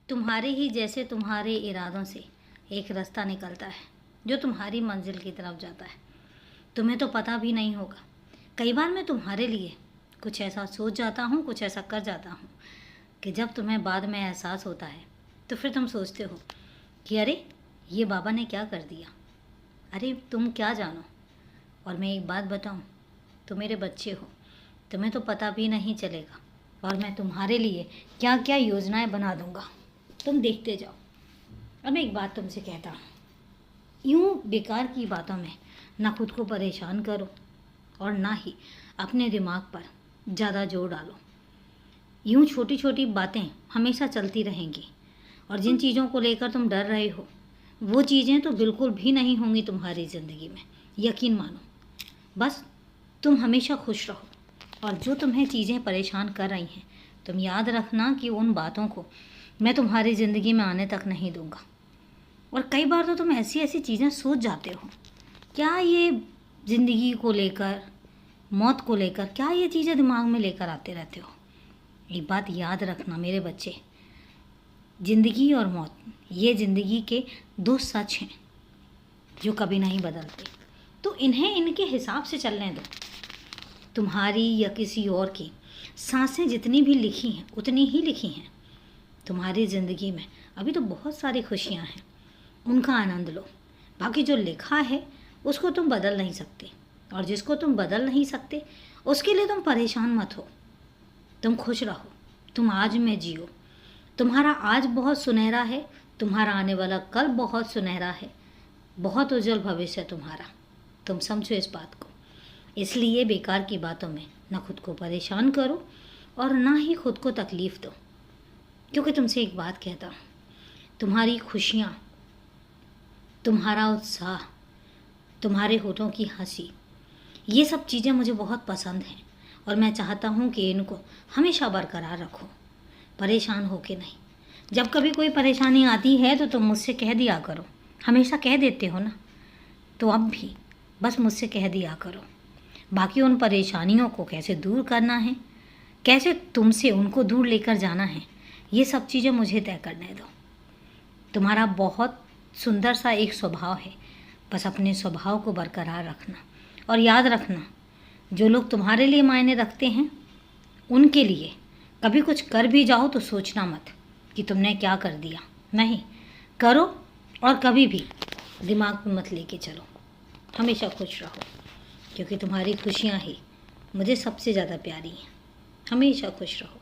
तुम्हारे ही जैसे तुम्हारे इरादों से एक रास्ता निकलता है जो तुम्हारी मंजिल की तरफ जाता है। तुम्हें तो पता भी नहीं होगा। कई बार मैं तुम्हारे लिए कुछ ऐसा सोच जाता हूँ, कुछ ऐसा कर जाता हूँ कि जब तुम्हें बाद में एहसास होता है तो फिर तुम सोचते हो कि अरे ये बाबा ने क्या कर दिया। अरे तुम क्या जानो। और मैं एक बात बताऊँ, तुम मेरे बच्चे हो, तुम्हें तो पता भी नहीं चलेगा और मैं तुम्हारे लिए क्या क्या योजनाएं बना दूंगा, तुम देखते जाओ। अब मैं एक बात तुमसे कहता हूँ, यूँ बेकार की बातों में ना खुद को परेशान करो और ना ही अपने दिमाग पर ज़्यादा जोर डालो। यूँ छोटी छोटी बातें हमेशा चलती रहेंगी और जिन चीज़ों को लेकर तुम डर रहे हो वो चीज़ें तो बिल्कुल भी नहीं होंगी तुम्हारी ज़िंदगी में, यकीन मानो। बस तुम हमेशा खुश रहो और जो तुम्हें चीज़ें परेशान कर रही हैं तुम याद रखना कि उन बातों को मैं तुम्हारी ज़िंदगी में आने तक नहीं दूंगा। और कई बार तो तुम ऐसी ऐसी चीज़ें सोच जाते हो, क्या ये ज़िंदगी को लेकर, मौत को लेकर, क्या ये चीज़ें दिमाग में लेकर आते रहते हो। एक बात याद रखना मेरे बच्चे, ज़िंदगी और मौत ये ज़िंदगी के दो सच हैं जो कभी नहीं बदलते, तो इन्हें इनके हिसाब से चलने दो। तुम्हारी या किसी और की सांसें जितनी भी लिखी हैं उतनी ही लिखी हैं। तुम्हारी ज़िंदगी में अभी तो बहुत सारी खुशियाँ हैं, उनका आनंद लो। बाकी जो लिखा है उसको तुम बदल नहीं सकते और जिसको तुम बदल नहीं सकते उसके लिए तुम परेशान मत हो। तुम खुश रहो, तुम आज में जियो। तुम्हारा आज बहुत सुनहरा है, तुम्हारा आने वाला कल बहुत सुनहरा है, बहुत उज्जवल भविष्य है तुम्हारा। तुम समझो इस बात को। इसलिए बेकार की बातों में ना खुद को परेशान करो और ना ही खुद को तकलीफ़ दो। क्योंकि तुमसे एक बात कहता हूँ, तुम्हारी खुशियाँ, तुम्हारा उत्साह, तुम्हारे होठों की हंसी, ये सब चीज़ें मुझे बहुत पसंद हैं और मैं चाहता हूँ कि इनको हमेशा बरकरार रखो, परेशान हो के नहीं। जब कभी कोई परेशानी आती है तो तुम मुझसे कह दिया करो, हमेशा कह देते हो ना, तो अब भी बस मुझसे कह दिया करो। बाकी उन परेशानियों को कैसे दूर करना है, कैसे तुमसे उनको दूर लेकर जाना है, ये सब चीज़ें मुझे तय करने दो। तुम्हारा बहुत सुंदर सा एक स्वभाव है, बस अपने स्वभाव को बरकरार रखना। और याद रखना, जो लोग तुम्हारे लिए मायने रखते हैं उनके लिए कभी कुछ कर भी जाओ तो सोचना मत कि तुमने क्या कर दिया। नहीं, करो और कभी भी दिमाग में मत लेके चलो। हमेशा खुश रहो क्योंकि तुम्हारी खुशियाँ ही मुझे सबसे ज़्यादा प्यारी हैं। हमेशा खुश रहो।